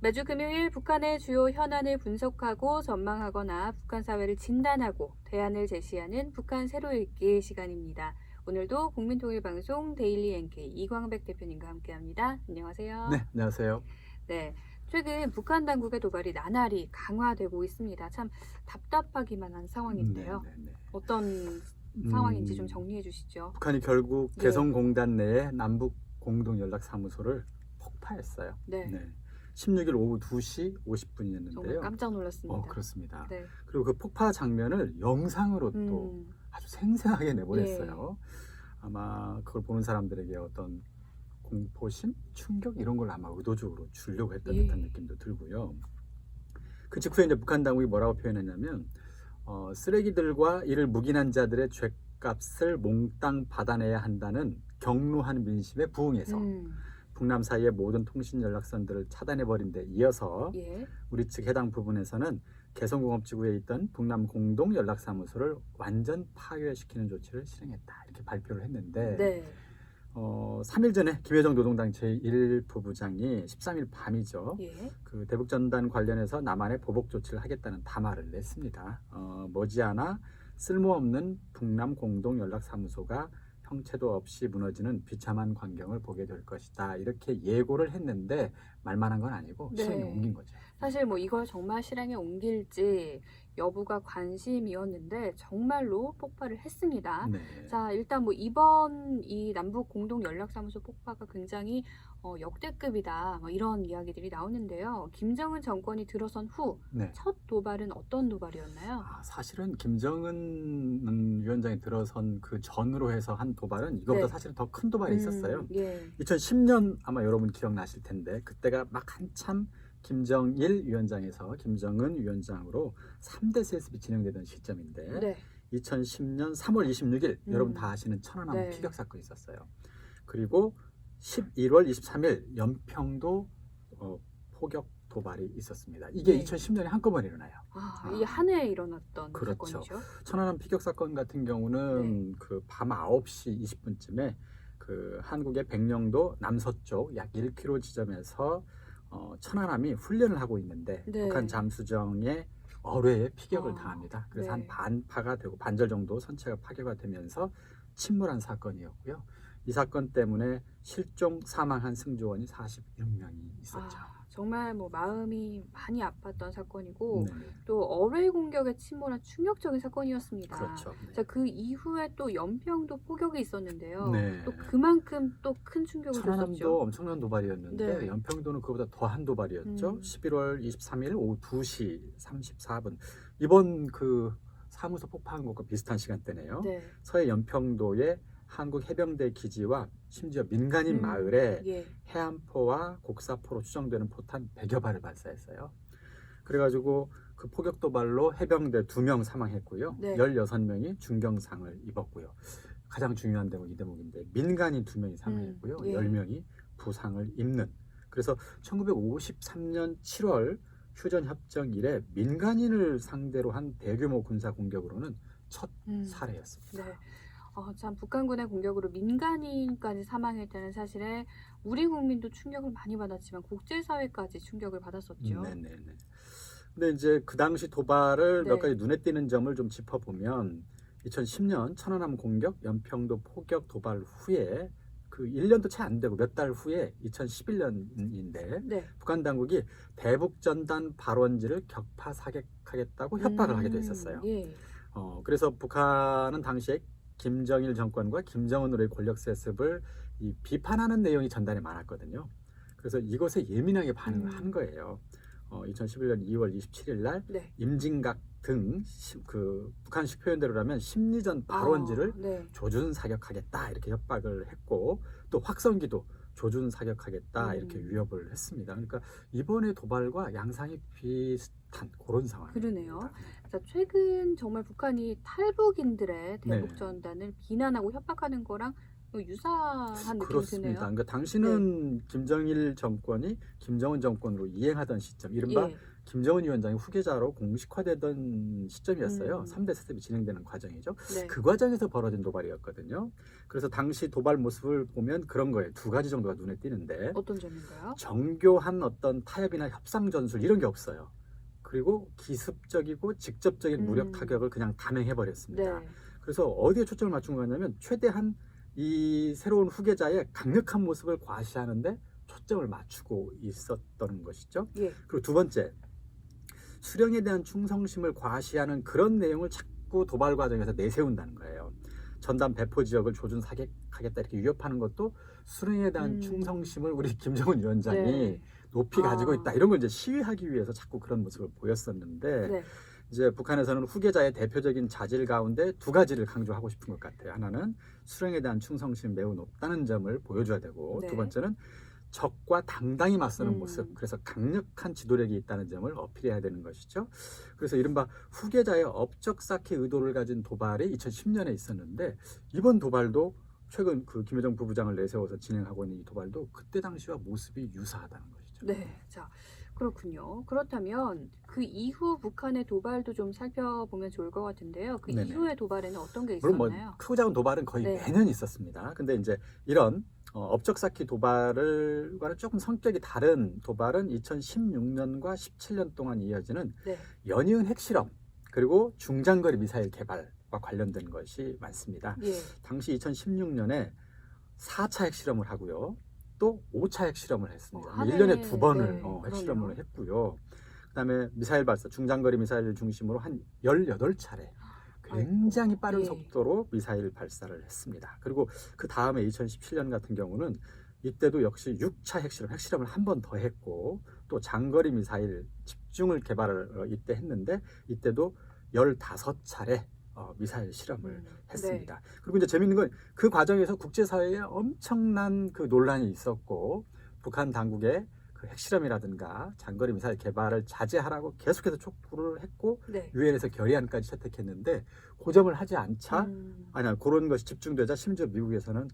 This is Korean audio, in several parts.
매주 금요일 북한의 주요 현안을 분석하고 전망하거나 북한 사회를 진단하고 대안을 제시하는 북한 새로 읽기 시간입니다. 오늘도 국민통일방송 데일리 NK 이광백 대표님과 함께합니다. 안녕하세요. 네, 안녕하세요. 네, 최근 북한 당국의 도발이 나날이 강화되고 있습니다. 참 답답하기만 한 상황인데요. 네. 어떤 상황인지 좀 정리해 주시죠. 북한이 결국 예. 개성공단 내에 남북 공동연락사무소를 폭파했어요. 네. 16일 오후 2시 정말 50분이었는데요. 깜짝 놀랐습니다. 그렇습니다. 네. 그리고 그 폭파 장면을 영상으로 또 아주 생생하게 내보냈어요. 아마 그걸 보는 사람들에게 어떤 공포심, 충격 이런 걸 아마 의도적으로 주려고 했던 듯한 느낌도 들고요. 그 직후에 이제 북한 당국이 뭐라고 표현했냐면 쓰레기들과 이를 묵인한 자들의 죗값을 몽땅 받아내야 한다는 경로한 민심에 부응해서 북남 사이의 모든 통신 연락선들을 차단해버린 데 이어서 우리 측 해당 부분에서는 개성공업지구에 있던 북남 공동 연락사무소를 완전 파괴시키는 조치를 실행했다 이렇게 발표를 했는데 3일 전에 김여정 노동당 제1부부장이 13일 밤이죠. 그 대북전단 관련해서 남한에 보복 조치를 하겠다는 담화를 냈습니다. 머지않아 쓸모없는 북남 공동연락사무소가 형체도 없이 무너지는 비참한 광경을 보게 될 것이다. 이렇게 예고를 했는데 말만한 건 아니고 실행에 옮긴 거죠. 사실 뭐 이걸 정말 실행에 옮길지 여부가 관심이었는데 정말로 폭발을 했습니다. 자, 일단 뭐 이번 이 남북 공동 연락사무소 폭파가 굉장히 역대급이다. 뭐 이런 이야기들이 나오는데요. 김정은 정권이 들어선 후 첫 도발은 어떤 도발이었나요? 사실은 김정은 위원장이 들어선 그 전으로 해서 한 도발은 이거보다 사실 더 큰 도발이 있었어요. 2010년 아마 여러분 기억나실 텐데 그때가 막 한참 김정일 위원장에서 김정은 위원장으로 3대 세습이 진행되던 시점인데 2010년 3월 26일 여러분 다 아시는 천안함 피격 사건이 있었어요. 그리고 11월 23일 연평도 포격 도발이 있었습니다. 이게 2010년에 한꺼번에 일어나요. 이 한 해에 일어났던 그렇죠. 사건이죠. 천안함 피격 사건 같은 경우는 그 밤 9시 20분쯤에 그 한국의 백령도 남서쪽 약 1km 지점에서 천안함이 훈련을 하고 있는데 북한 잠수정의 어뢰에 피격을 당합니다. 그래서 한 반파가 되고 반절 정도 선체가 파괴가 되면서 침몰한 사건이었고요. 이 사건 때문에 실종 사망한 승조원이 46명이 있었죠. 정말 뭐 마음이 많이 아팠던 사건이고 또 어뢰 공격에 침몰한 충격적인 사건이었습니다. 그렇죠. 자, 그 이후에 또 연평도 포격이 있었는데요. 또 그만큼 또 큰 충격을 줬었죠. 천안함도 엄청난 도발이었는데 연평도는 그보다 더한 도발이었죠. 11월 23일 오후 2시 34분 이번 그 사무소 폭파한 것과 비슷한 시간대네요. 서해 연평도의 한국 해병대 기지와 심지어 민간인 마을에 해안포와 곡사포로 추정되는 포탄 100여 발을 발사했어요. 그래가지고 그 포격 도발로 해병대 2명 사망했고요. 16명이 중경상을 입었고요. 가장 중요한 대목 이 대목인데 민간인 2명이 사망했고요. 10명이 부상을 입는. 그래서 1953년 7월 휴전협정 이래 민간인을 상대로 한 대규모 군사 공격으로는 첫 사례였습니다. 참 북한군의 공격으로 민간인까지 사망했다는 사실에 우리 국민도 충격을 많이 받았지만 국제사회까지 충격을 받았었죠. 근데 이제 그 당시 도발을 몇 가지 눈에 띄는 점을 좀 짚어보면 2010년 천안함 공격, 연평도 포격 도발 후에 그 1년도 채 안 되고 몇 달 후에 2011년인데 북한 당국이 대북전단 발원지를 격파 사격하겠다고 협박을 하기도 했었어요. 그래서 북한은 당시에 김정일 정권과 김정은으로의 권력 세습을 비판하는 내용이 전단에 많았거든요. 그래서 이것에 예민하게 반응을 한 거예요. 2011년 2월 27일 날 임진각 등 그 북한식 표현대로라면 심리전 발원지를 조준 사격하겠다 이렇게 협박을 했고 또 확성기도 조준 사격하겠다 이렇게 위협을 했습니다. 그러니까 이번의 도발과 양상이 비슷한 그런 상황입니다. 그러네요. 자, 최근 정말 북한이 탈북인들의 대북전단을 비난하고 협박하는 거랑 유사한 느낌이 드네요. 그러니까 당시는 김정일 정권이 김정은 정권으로 이행하던 시점, 이른바 김정은 위원장이 후계자로 공식화되던 시점이었어요. 3대 세습이 진행되는 과정이죠. 네. 그 과정에서 벌어진 도발이었거든요. 그래서 당시 도발 모습을 보면 그런 거예요. 두 가지 정도가 눈에 띄는데 어떤 점인가요? 정교한 어떤 타협이나 협상 전술 이런 게 없어요. 그리고 기습적이고 직접적인 무력 타격을 그냥 감행해 버렸습니다. 네. 그래서 어디에 초점을 맞춘 거냐면 최대한 이 새로운 후계자의 강력한 모습을 과시하는데 초점을 맞추고 있었던 것이죠. 예. 그리고 두 번째, 수령에 대한 충성심을 과시하는 그런 내용을 자꾸 도발 과정에서 내세운다는 거예요. 전담 배포 지역을 조준 사격하겠다 이렇게 위협하는 것도 수령에 대한 충성심을 우리 김정은 위원장이 네. 높이 가지고 있다 이런 걸 이제 시위하기 위해서 자꾸 그런 모습을 보였었는데 네. 이제 북한에서는 후계자의 대표적인 자질 가운데 두 가지를 강조하고 싶은 것 같아요. 하나는 수령에 대한 충성심이 매우 높다는 점을 보여줘야 되고 네. 두 번째는 적과 당당히 맞서는 모습, 그래서 강력한 지도력이 있다는 점을 어필해야 되는 것이죠. 그래서 이른바 후계자의 업적 쌓기 의도를 가진 도발이 2010년에 있었는데 이번 도발도 최근 그 김여정 부부장을 내세워서 진행하고 있는 이 도발도 그때 당시와 모습이 유사하다는 것이죠. 네, 자 그렇군요. 그렇다면 그 이후 북한의 도발도 좀 살펴보면 좋을 것 같은데요. 그 네네. 이후의 도발에는 어떤 게 물론 뭐 있었나요? 크고 작은 도발은 거의 네. 매년 있었습니다. 근데 이제 이런 업적 쌓기 도발과는 조금 성격이 다른 도발은 2016년과 17년 동안 이어지는 네. 연이은 핵실험 그리고 중장거리 미사일 개발과 관련된 것이 많습니다. 예. 당시 2016년에 4차 핵실험을 하고요. 또 5차 핵실험을 했습니다. 한 1년에 해에, 2번을 네, 핵실험을 그러네요. 했고요. 그다음에 미사일 발사, 중장거리 미사일을 중심으로 한 18차례 굉장히 아이고, 빠른 예. 속도로 미사일 발사를 했습니다. 그리고 그 다음에 2017년 같은 경우는 이때도 역시 6차 핵실험을 한 번 더 했고 또 장거리 미사일 집중을 개발을 이때 했는데 이때도 15차례 미사일 실험을 했습니다. 네. 그리고 이제 재밌는 건 그 과정에서 국제사회에 엄청난 그 논란이 있었고 북한 당국의 그 핵실험이라든가 장거리 미사일 개발을 자제하라고 계속해서 촉구를 했고 네. 유엔에서 결의안까지 채택했는데 고점을 하지 않자 그런 것이 집중되자 심지어 미국에서는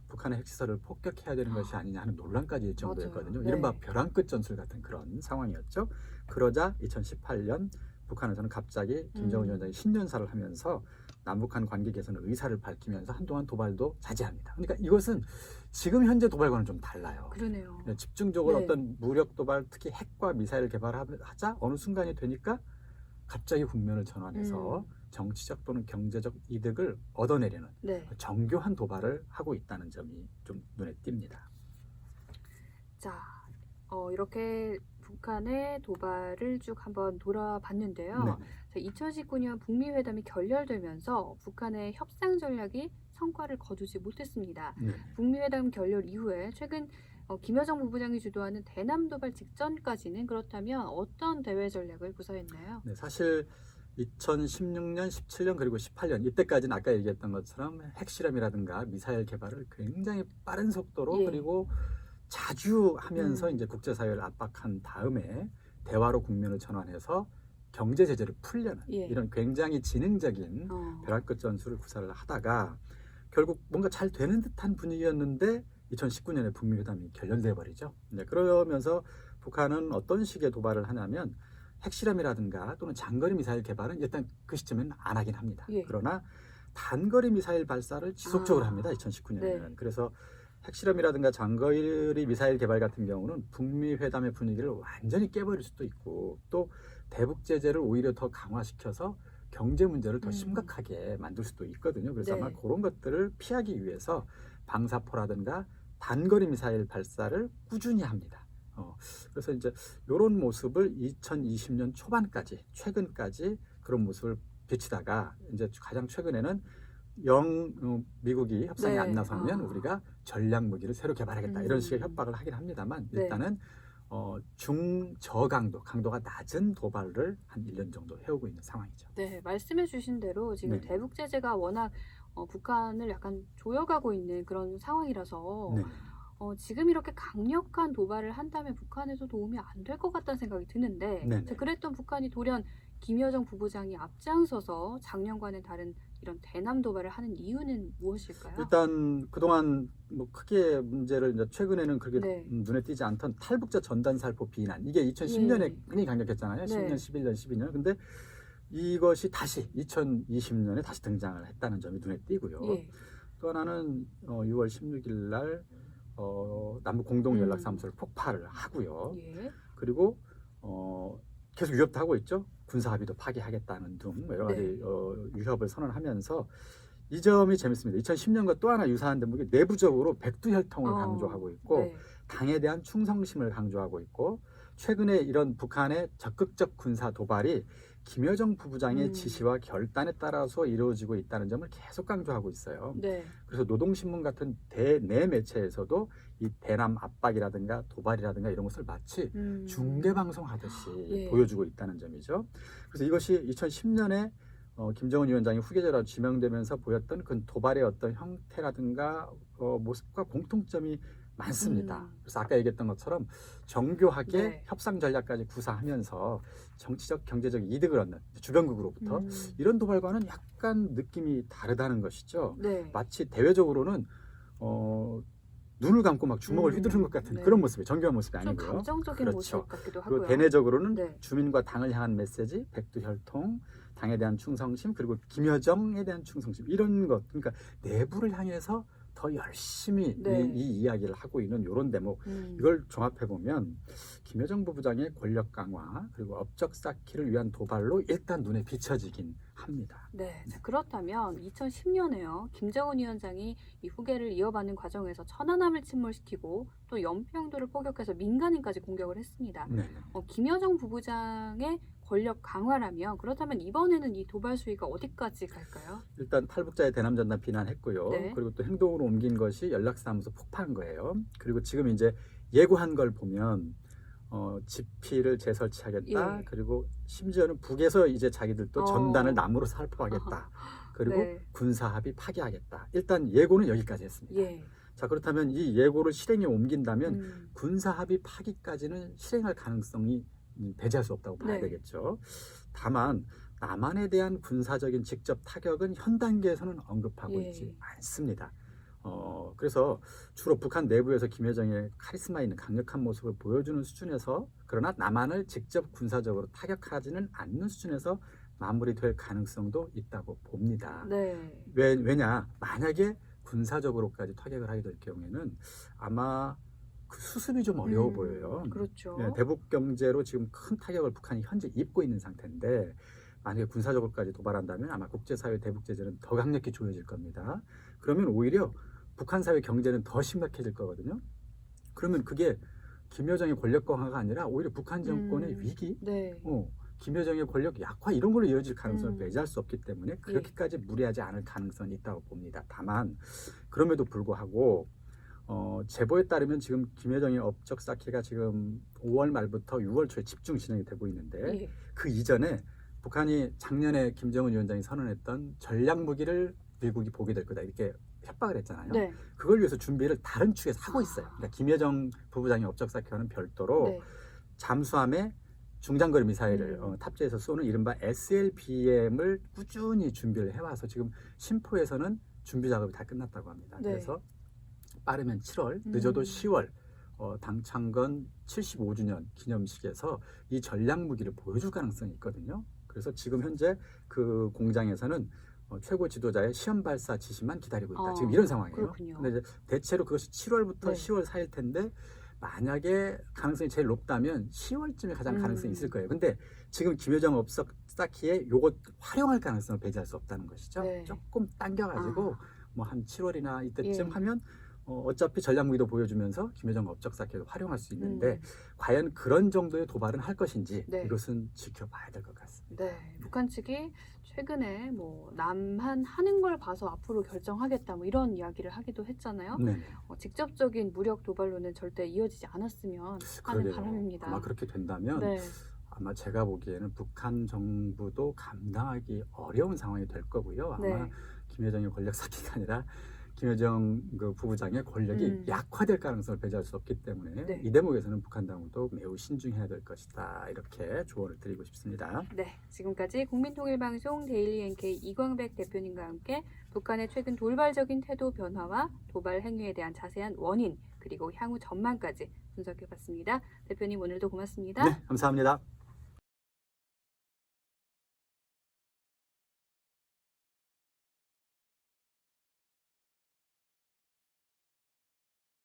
북한의 핵시설을 폭격해야 되는 것이 아니냐 하는 논란까지 일 정도였거든요. 맞아요. 이른바 네. 벼랑 끝 전술 같은 그런 상황이었죠. 그러자 2018년 북한에서는 갑자기 김정은 위원장이 신년사를 하면서 남북한 관계 개선의 의사를 밝히면서 한동안 도발도 자제합니다. 그러니까 이것은 지금 현재 도발과는 좀 달라요. 그러네요. 집중적으로 네. 어떤 무력 도발, 특히 핵과 미사일 개발하자 어느 순간이 되니까 갑자기 국면을 전환해서 정치적 또는 경제적 이득을 얻어내려는 네. 정교한 도발을 하고 있다는 점이 좀 눈에 띕니다. 자, 이렇게 북한의 도발을 쭉 한번 돌아봤는데요. 네네. 자, 2019년 북미 회담이 결렬되면서 북한의 협상 전략이 성과를 거두지 못했습니다. 네. 북미 회담 결렬 이후에 최근 김여정 부부장이 주도하는 대남 도발 직전까지는 그렇다면 어떤 대외 전략을 구사했나요? 네, 사실 2016년, 17년 그리고 18년 이때까지는 아까 얘기했던 것처럼 핵실험이라든가 미사일 개발을 굉장히 빠른 속도로 예. 그리고 자주 하면서 이제 국제사회를 압박한 다음에 대화로 국면을 전환해서 경제 제재를 풀려는 예. 이런 굉장히 지능적인 벼랑 끝 전술을 구사를 하다가 결국 뭔가 잘 되는 듯한 분위기였는데 2019년에 북미 회담이 결렬돼 버리죠. 네, 그러면서 북한은 어떤 식의 도발을 하냐면 핵실험이라든가 또는 장거리 미사일 개발은 일단 그 시점에는 안 하긴 합니다. 예. 그러나 단거리 미사일 발사를 지속적으로 합니다. 2019년에는. 네. 그래서 핵실험이라든가 장거리 미사일 개발 같은 경우는 북미 회담의 분위기를 완전히 깨버릴 수도 있고 또 대북 제재를 오히려 더 강화시켜서 경제 문제를 더 심각하게 만들 수도 있거든요. 그래서 네. 아마 그런 것들을 피하기 위해서 방사포라든가 단거리 미사일 발사를 꾸준히 합니다. 그래서 이제 이런 모습을 2020년 초반까지 최근까지 그런 모습을 비치다가 이제 가장 최근에는 미국이 협상에 네. 안 나서면 우리가 전략 무기를 새로 개발하겠다 이런 식의 협박을 하긴 합니다만 네. 일단은 중저강도 강도가 낮은 도발을 한 1년 정도 해오고 있는 상황이죠. 네, 말씀해 주신 대로 지금 네. 대북 제재가 워낙 북한을 약간 조여가고 있는 그런 상황이라서 네. 지금 이렇게 강력한 도발을 한다면 북한에도 도움이 안 될 것 같다는 생각이 드는데 네네. 자, 그랬던 북한이 돌연 김여정 부부장이 앞장서서 작년과는 다른 이런 대남 도발을 하는 이유는 무엇일까요? 일단 그동안 뭐 크게 문제를 이제 최근에는 그렇게 네. 눈에 띄지 않던 탈북자 전단 살포 비난, 이게 2010년에 예. 굉장히 강력했잖아요. 네. 10년, 11년, 12년. 근데 이것이 다시 2020년에 다시 등장을 했다는 점이 눈에 띄고요. 예. 또 하나는 6월 16일 날 남북 공동 연락사무소를 폭파를 하고요. 예. 그리고 계속 위협도 하고 있죠. 군사 합의도 파기하겠다는 등 여러 가지 네. 위협을 선언하면서, 이 점이 재밌습니다. 2010년과 또 하나 유사한 대목이 내부적으로 백두혈통을 강조하고 있고, 네. 당에 대한 충성심을 강조하고 있고, 최근에 이런 북한의 적극적 군사 도발이 김여정 부부장의 지시와 결단에 따라서 이루어지고 있다는 점을 계속 강조하고 있어요. 네. 그래서 노동신문 같은 대내 매체에서도 이 대남 압박이라든가 도발이라든가 이런 것을 마치 중계방송 하듯이 예. 보여주고 있다는 점이죠. 그래서 이것이 2010년에 김정은 위원장이 후계자로 지명되면서 보였던 그 도발의 어떤 형태라든가 모습과 공통점이 많습니다. 그래서 아까 얘기했던 것처럼 정교하게 네. 협상 전략까지 구사하면서 정치적 경제적 이득을 얻는 주변국으로부터 이런 도발과는 약간 느낌이 다르다는 것이죠. 네. 마치 대외적으로는 눈을 감고 막 주먹을 휘두르는 것 같은 네. 그런 모습이, 정교한 모습이 좀 아니고요. 감정적인 그렇죠. 모습 같기도 그리고 하고요. 대내적으로는 네. 주민과 당을 향한 메시지, 백두혈통, 당에 대한 충성심, 그리고 김여정에 대한 충성심, 이런 것, 그러니까 내부를 향해서 더 열심히 네. 이 이야기를 하고 있는 이런 대목, 이걸 종합해 보면 김여정 부부장의 권력 강화 그리고 업적 쌓기를 위한 도발로 일단 눈에 비춰지긴 합니다. 네. 자, 그렇다면 2010년에요. 김정은 위원장이 이 후계를 이어받는 과정에서 천안함을 침몰시키고 또 연평도를 포격해서 민간인까지 공격을 했습니다. 네. 김여정 부부장의 권력 강화라면, 그렇다면 이번에는 이 도발 수위가 어디까지 갈까요? 일단 탈북자의 대남 전단 비난했고요. 네. 그리고 또 행동으로 옮긴 것이 연락사무소 폭파한 거예요. 그리고 지금 이제 예고한 걸 보면 지피를 재설치하겠다. 예. 그리고 심지어는 북에서 이제 자기들도 전단을 남으로 살포하겠다. 그리고 네. 군사 합의 파기하겠다. 일단 예고는 여기까지 했습니다. 예. 자, 그렇다면 이 예고를 실행에 옮긴다면 군사 합의 파기까지는 실행할 가능성이 배제할 수 없다고 봐야 네. 되겠죠. 다만 남한에 대한 군사적인 직접 타격은 현 단계에서는 언급하고 예. 있지 않습니다. 그래서 주로 북한 내부에서 김여정의 카리스마 있는 강력한 모습을 보여주는 수준에서, 그러나 남한을 직접 군사적으로 타격하지는 않는 수준에서 마무리될 가능성도 있다고 봅니다. 네. 왜냐, 만약에 군사적으로까지 타격을 하게 될 경우에는 아마 그 수습이 좀 어려워 보여요. 그렇죠. 네, 대북 경제로 지금 큰 타격을 북한이 현재 입고 있는 상태인데, 만약에 군사적으로까지 도발한다면 아마 국제사회 대북 제재는 더 강력히 조여질 겁니다. 그러면 오히려 북한 사회 경제는 더 심각해질 거거든요. 그러면 그게 김여정의 권력 강화가 아니라 오히려 북한 정권의 위기, 네. 김여정의 권력 약화, 이런 걸로 이어질 가능성을 배제할 수 없기 때문에 그렇게까지 무리하지 않을 가능성이 있다고 봅니다. 다만 그럼에도 불구하고 제보에 따르면 지금 김여정의 업적 쌓기가 지금 5월 말부터 6월 초에 집중 진행이 되고 있는데, 예. 그 이전에 북한이 작년에 김정은 위원장이 선언했던 전략 무기를 미국이 보게 될 거다, 이렇게 협박을 했잖아요. 네. 그걸 위해서 준비를 다른 축에서 하고 있어요. 그러니까 김여정 부부장의 업적 쌓기와는 별도로 네. 잠수함에 중장거리 미사일을 탑재해서 쏘는 이른바 SLBM을 꾸준히 준비를 해와서 지금 심포에서는 준비 작업이 다 끝났다고 합니다. 네. 그래서 빠르면 7월, 늦어도 10월 당 창건 75주년 기념식에서 이 전략 무기를 보여줄 가능성이 있거든요. 그래서 지금 현재 그 공장에서는 최고 지도자의 시험 발사 지시만 기다리고 있다. 지금 이런 상황이에요. 그렇군요. 근데 이제 대체로 그것이 7월부터 네. 10월 사이일 텐데, 만약에 가능성이 제일 높다면 10월쯤에 가장 가능성이 있을 거예요. 근데 지금 김여정 업적 쌓기에 요것 활용할 가능성을 배제할 수 없다는 것이죠. 네. 조금 당겨가지고 뭐 한 7월이나 이때쯤 예. 하면 어차피 전략 무기도 보여주면서 김여정 업적 쌓기를 활용할 수 있는데 과연 그런 정도의 도발은 할 것인지 네. 이것은 지켜봐야 될 것 같습니다. 네. 북한 측이 최근에 뭐 남한 하는 걸 봐서 앞으로 결정하겠다 뭐 이런 이야기를 하기도 했잖아요. 네. 직접적인 무력 도발로는 절대 이어지지 않았으면 하는 바람입니다. 아마 그렇게 된다면 네. 아마 제가 보기에는 북한 정부도 감당하기 어려운 상황이 될 거고요. 아마 네. 김여정의 권력 쌓기가 아니라 김여정 그 부부장의 권력이 약화될 가능성을 배제할 수 없기 때문에 네. 이 대목에서는 북한 당국도 매우 신중해야 될 것이다. 이렇게 조언을 드리고 싶습니다. 네, 지금까지 국민통일방송 데일리 NK 이광백 대표님과 함께 북한의 최근 돌발적인 태도 변화와 도발 행위에 대한 자세한 원인 그리고 향후 전망까지 분석해봤습니다. 대표님 오늘도 고맙습니다. 네, 감사합니다.